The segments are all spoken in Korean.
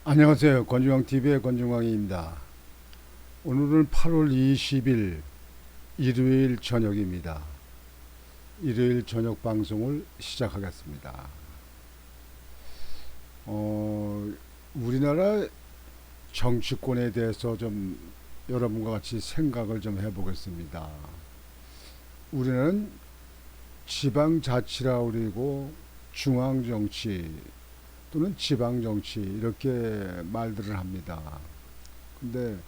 안녕하세요. 권중광TV의 권중광입니다. 오늘은 8월 20일 일요일 저녁입니다. 일요일 저녁 방송을 시작하겠습니다. 우리나라 정치권에 대해서 좀 여러분과 같이 생각을 좀 해보겠습니다. 우리는 지방자치라고 그러고 중앙정치 또는 지방정치 이렇게 말들을 합니다. 근데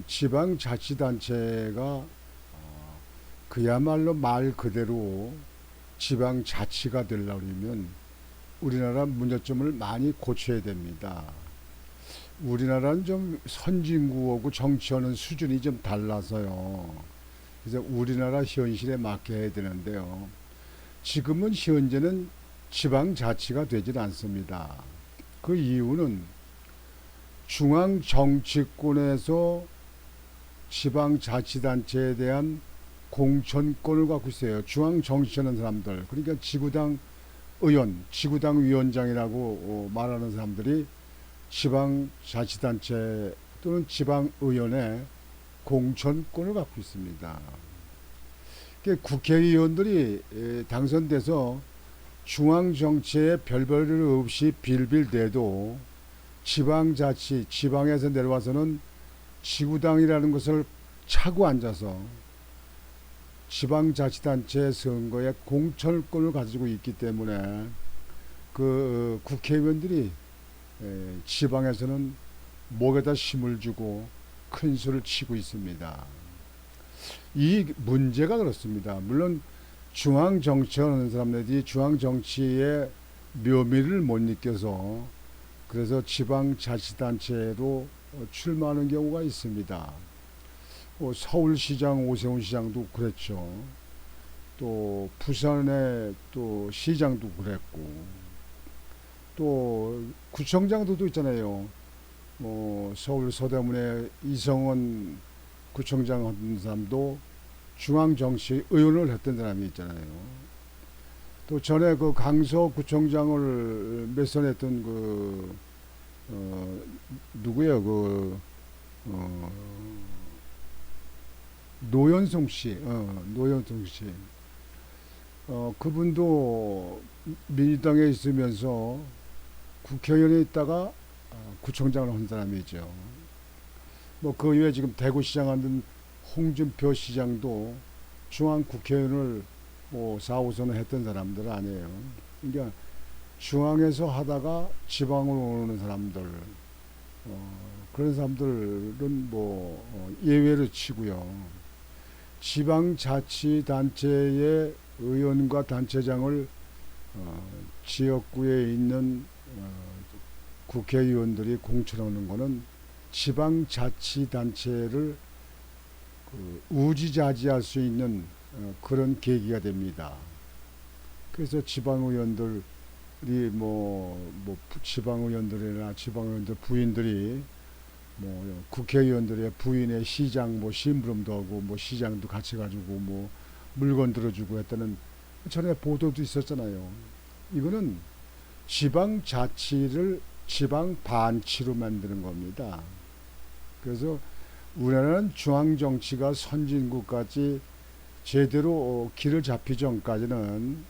지방자치단체가 그야말로 말 그대로 지방자치가 되려면 우리나라 문제점을 많이 고쳐야 됩니다. 우리나라는 좀 선진국하고 정치하는 수준이 좀 달라서요. 그래서 우리나라 현실에 맞게 해야 되는데요. 지금은 현재는 지방자치가 되질 않습니다. 그 이유는 중앙 정치권에서 지방자치단체에 대한 공천권을 갖고 있어요. 중앙 정치하는 사람들, 그러니까 지구당 의원, 지구당 위원장이라고 말하는 사람들이 지방자치단체 또는 지방의원의 공천권을 갖고 있습니다. 국회의원들이 당선돼서 중앙정치에 별별 없이 빌빌대도 지방자치, 지방에서 내려와서는 지구당이라는 것을 차고 앉아서 지방자치단체 선거에 공천권을 가지고 있기 때문에 그 국회의원들이 지방에서는 목에다 힘을 주고 큰 소리를 치고 있습니다. 이 문제가 그렇습니다. 물론 중앙 정치하는 사람들이 중앙 정치의 묘미를 못 느껴서 그래서 지방자치단체에도 출마하는 경우가 있습니다. 서울시장 오세훈 시장도 그랬죠. 또 부산의 또 시장도 그랬고 또 구청장도 있잖아요. 서울 서대문의 이성원 구청장 한 사람도 중앙정치 의원을 했던 사람이 있잖아요. 또 전에 그 강서구청장을 몇 선 했던 누구예요? 노현송 씨, 노현송 씨. 그분도 민주당에 있으면서 국회의원에 있다가 구청장을 한 사람이죠. 그 이외에 지금 대구시장 하는 홍준표 시장도 중앙 국회의원을 4, 5선을 했던 사람들 아니에요. 그러니까 중앙에서 하다가 지방으로 오는 사람들, 그런 사람들은 예외로 치고요. 지방자치단체의 의원과 단체장을 지역구에 있는 국회의원들이 공천하는 것은 지방자치단체를 우지자지할 수 있는 그런 계기가 됩니다. 그래서 지방의원들이 지방의원들이나 지방의원들 부인들이 국회의원들의 부인의 시장 심부름도 하고 시장도 같이 가지고 물건 들어주고 했다는 전에 보도도 있었잖아요. 이거는 지방자치를 지방반치로 만드는 겁니다. 그래서 우리나라는 중앙정치가 선진국까지 제대로 길을 잡히기 전까지는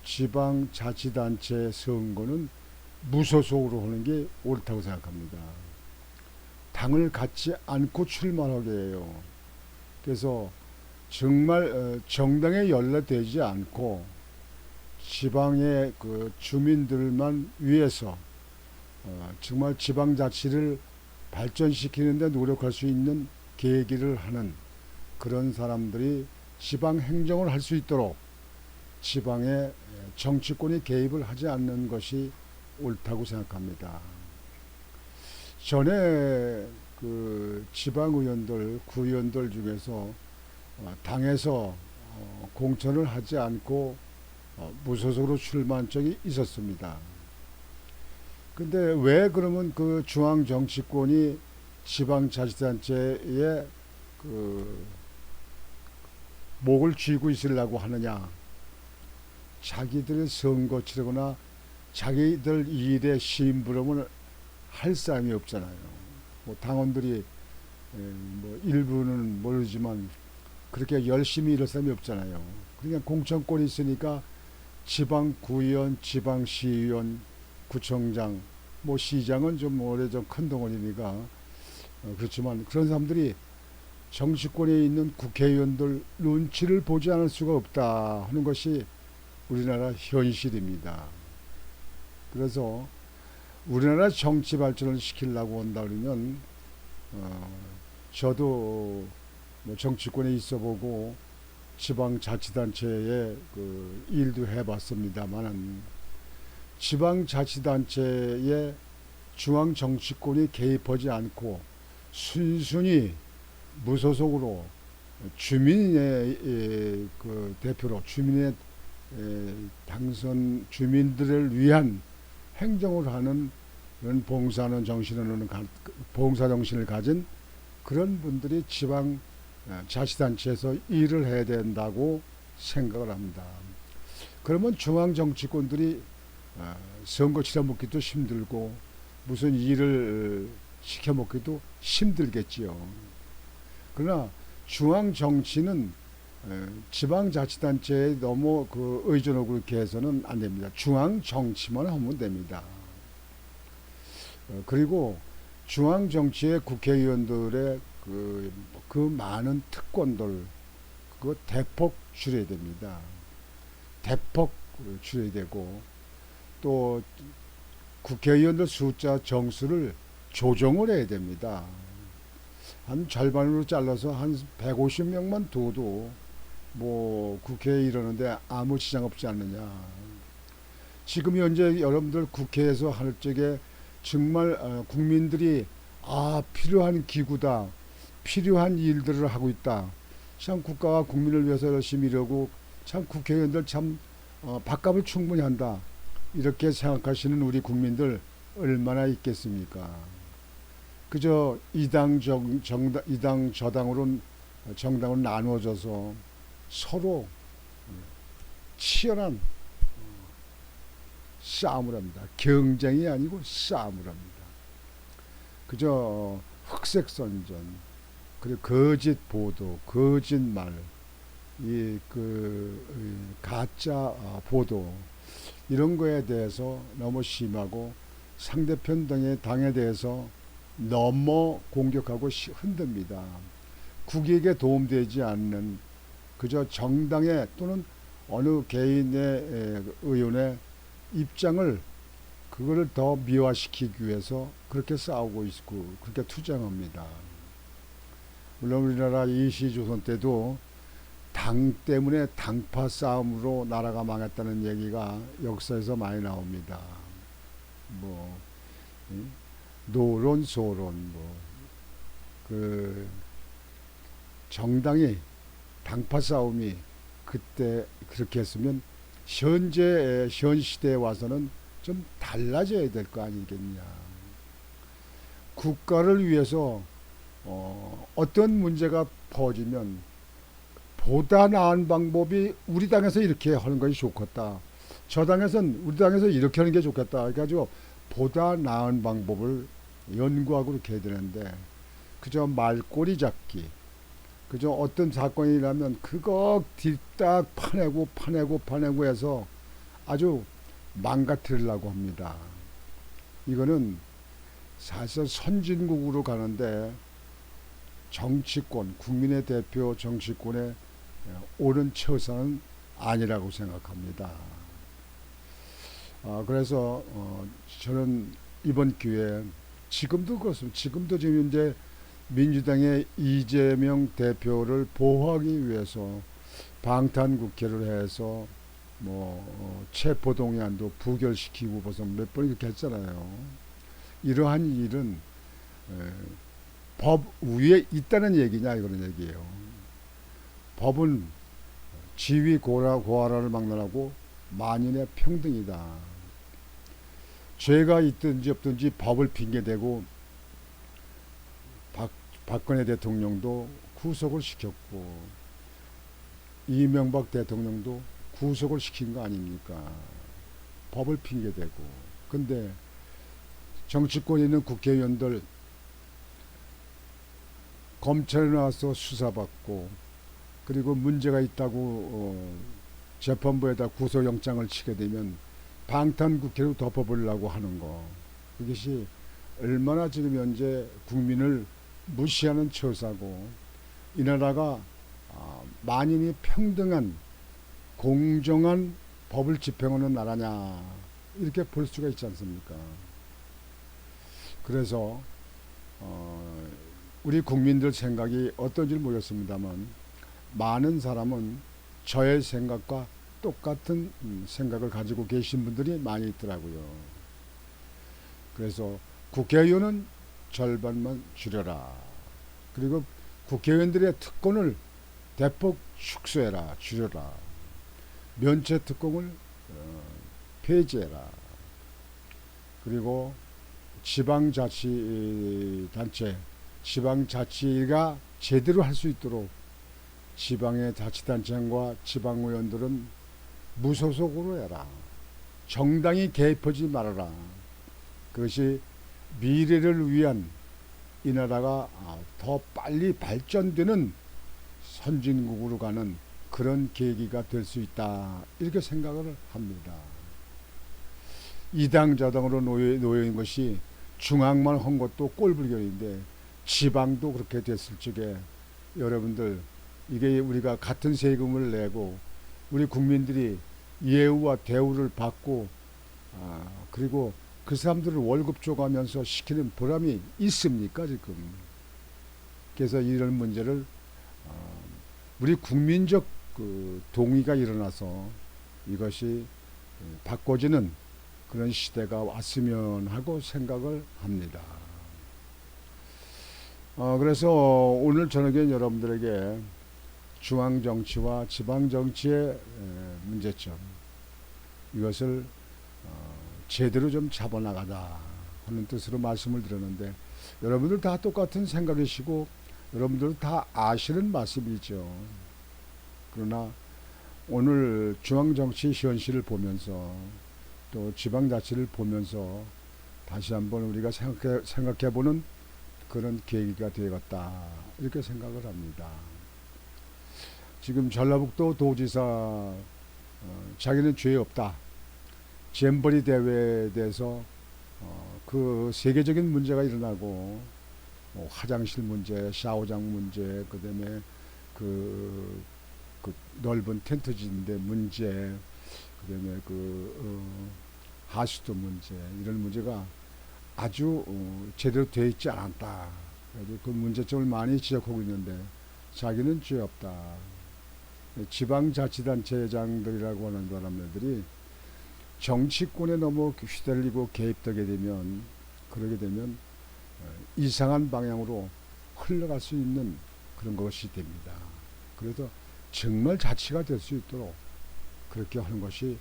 지방자치단체 선거는 무소속으로 하는 게 옳다고 생각합니다. 당을 갖지 않고 출마하게 해요. 그래서 정말 정당에 연루되지 않고 지방의 그 주민들만 위해서 정말 지방자치를 발전시키는 데 노력할 수 있는 계기를 하는 그런 사람들이 지방 행정을 할 수 있도록 지방의 정치권이 개입을 하지 않는 것이 옳다고 생각합니다. 전에 그 지방의원들, 구의원들 중에서 당에서 공천을 하지 않고 무소속으로 출마한 적이 있었습니다. 근데 왜 그러면 그 중앙 정치권이 지방자치단체에 그 목을 쥐고 있으려고 하느냐? 자기들 선거 치르거나 자기들 일에 심부름을 할 사람이 없잖아요. 뭐 당원들이 뭐 일부는 모르지만 그렇게 열심히 일할 사람이 없잖아요. 그러니까 공천권이 있으니까 지방 구의원, 지방 시의원, 구청장, 뭐 시장은 좀 오래전 큰 덩어리니까 그렇지만 그런 사람들이 정치권에 있는 국회의원들 눈치를 보지 않을 수가 없다 하는 것이 우리나라 현실입니다. 그래서 우리나라 정치 발전을 시키려고 한다 그러면 저도 뭐 정치권에 있어보고 지방자치단체에 그 일도 해봤습니다만은 지방자치단체에 중앙정치권이 개입하지 않고 순순히 무소속으로 주민의 그 대표로 주민의 당선 주민들을 위한 행정을 하는 그런 봉사 정신을 가진 그런 분들이 지방 자치단체에서 일을 해야 된다고 생각을 합니다. 그러면 중앙 정치권들이 선거 치러먹기도 힘들고 무슨 일을 시켜먹기도 힘들겠지요. 그러나 중앙 정치는 지방자치단체에 너무 그 의존하고 그렇게 해서는 안 됩니다. 중앙 정치만 하면 됩니다. 그리고 중앙 정치의 국회의원들의 그 많은 특권들 그거 대폭 줄여야 됩니다. 대폭 줄여야 되고 또 국회의원들 숫자 정수를 조정을 해야 됩니다. 한 절반으로 잘라서 한 150명만 둬도 뭐 국회에 이러는데 아무 지장 없지 않느냐. 지금 현재 여러분들 국회에서 할 적에 정말 국민들이 필요한 기구다. 필요한 일들을 하고 있다. 참 국가와 국민을 위해서 열심히 일하고 참 국회의원들 참 밥값을 충분히 한다. 이렇게 생각하시는 우리 국민들 얼마나 있겠습니까? 그저 이당 저당으로 정당으로 나누어져서 서로 치열한 싸움을 합니다. 경쟁이 아니고 싸움을 합니다. 그저 흑색선전, 그리고 거짓 보도, 거짓말, 가짜 보도 이런 거에 대해서 너무 심하고 상대편 당에 대해서 너무 공격하고 흔듭니다. 국익에 도움되지 않는 그저 정당의 또는 어느 개인의 의원의 입장을 그거를 더 미화시키기 위해서 그렇게 싸우고 있고 그렇게 투쟁합니다. 물론 우리나라 이시조선 때도 당 때문에 당파 싸움으로 나라가 망했다는 얘기가 역사에서 많이 나옵니다. 뭐 노론 소론 그 정당이 당파 싸움이 그때 그렇게 했으면 현 시대에 와서는 좀 달라져야 될 거 아니겠냐. 국가를 위해서 어떤 문제가 퍼지면 보다 나은 방법이 우리 당에서 이렇게 하는 것이 좋겠다. 저 당에서는 우리 당에서 이렇게 하는 게 좋겠다. 그래가지고 보다 나은 방법을 연구하고 그렇게 해야 되는데 그저 말꼬리 잡기. 그저 어떤 사건이 일어나면 그거 뒤딱 파내고 해서 아주 망가뜨리려고 합니다. 이거는 사실 선진국으로 가는데 정치권, 국민의 대표 정치권의 옳은 처사는 아니라고 생각합니다. 그래서 저는 이번 기회에 지금도 그렇습니다. 지금도 지금 이제 민주당의 이재명 대표를 보호하기 위해서 방탄국회를 해서 체포동의안도 부결시키고 벌써 몇 번 이렇게 했잖아요. 이러한 일은 법 위에 있다는 얘기냐 이런 얘기예요. 법은 지위 고하라를 막론하고 만인의 평등이다. 죄가 있든지 없든지 법을 핑계대고 박근혜 대통령도 구속을 시켰고 이명박 대통령도 구속을 시킨 거 아닙니까? 법을 핑계대고. 근데 정치권에 있는 국회의원들 검찰에 나와서 수사받고 그리고 문제가 있다고 재판부에다 구속영장을 치게 되면 방탄국회로 덮어보려고 하는 거, 이것이 얼마나 지금 현재 국민을 무시하는 처사고, 이 나라가 만인이 평등한 공정한 법을 집행하는 나라냐, 이렇게 볼 수가 있지 않습니까? 그래서 우리 국민들 생각이 어떤지 모르겠습니다만 많은 사람은 저의 생각과 똑같은 생각을 가지고 계신 분들이 많이 있더라고요. 그래서 국회의원은 절반만 줄여라. 그리고 국회의원들의 특권을 대폭 축소해라, 줄여라. 면책 특권을 폐지해라. 그리고 지방자치단체, 지방자치가 제대로 할 수 있도록 지방의 자치단체장과 지방의원들은 무소속으로 해라. 정당이 개입하지 말아라. 그것이 미래를 위한 이 나라가 더 빨리 발전되는 선진국으로 가는 그런 계기가 될 수 있다, 이렇게 생각을 합니다. 이당저당으로 놓여있는 것이 중앙만 한 것도 꼴불견인데 지방도 그렇게 됐을 적에 여러분들, 이게 우리가 같은 세금을 내고 우리 국민들이 예우와 대우를 받고 그리고 그 사람들을 월급 줘가면서 시키는 보람이 있습니까 지금? 그래서 이런 문제를 우리 국민적 동의가 일어나서 이것이 바꿔지는 그런 시대가 왔으면 하고 생각을 합니다. 그래서 오늘 저녁에 여러분들에게 중앙정치와 지방정치의 문제점, 이것을 제대로 좀 잡아나가자 하는 뜻으로 말씀을 드렸는데, 여러분들 다 똑같은 생각이시고 여러분들 다 아시는 말씀이죠. 그러나 오늘 중앙정치 현실을 보면서 또 지방자치를 보면서 다시 한번 우리가 생각해보는 그런 계기가 되었다, 이렇게 생각을 합니다. 지금 전라북도 도지사 자기는 죄 없다, 잼버리 대회에 대해서 그 세계적인 문제가 일어나고 화장실 문제, 샤워장 문제, 그다음에 그 넓은 텐트진대 문제, 그다음에 하수도 문제, 이런 문제가 아주 제대로 되어 있지 않았다. 그래서 그 문제점을 많이 지적하고 있는데 자기는 죄 없다. 지방자치단체장들이라고 하는 사람들이 정치권에 너무 휘둘리고 개입되게 되면, 그러게 되면 이상한 방향으로 흘러갈 수 있는 그런 것이 됩니다. 그래서 정말 자치가 될 수 있도록 그렇게 하는 것이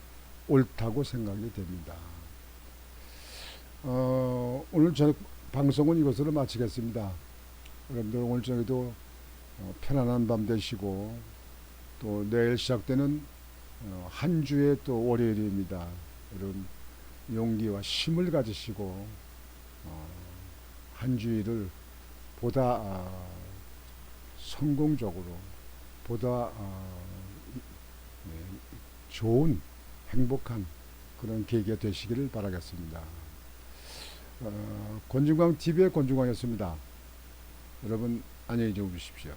옳다고 생각이 됩니다. 오늘 저녁 방송은 이것으로 마치겠습니다. 여러분들 오늘 저녁에도 편안한 밤 되시고, 또 내일 시작되는 한 주의 또 월요일입니다. 여러분 용기와 힘을 가지시고 한 주일을 보다 성공적으로, 보다 좋은 행복한 그런 계기가 되시기를 바라겠습니다. 권중광 TV의 권중광이었습니다. 여러분 안녕히 주무십시오.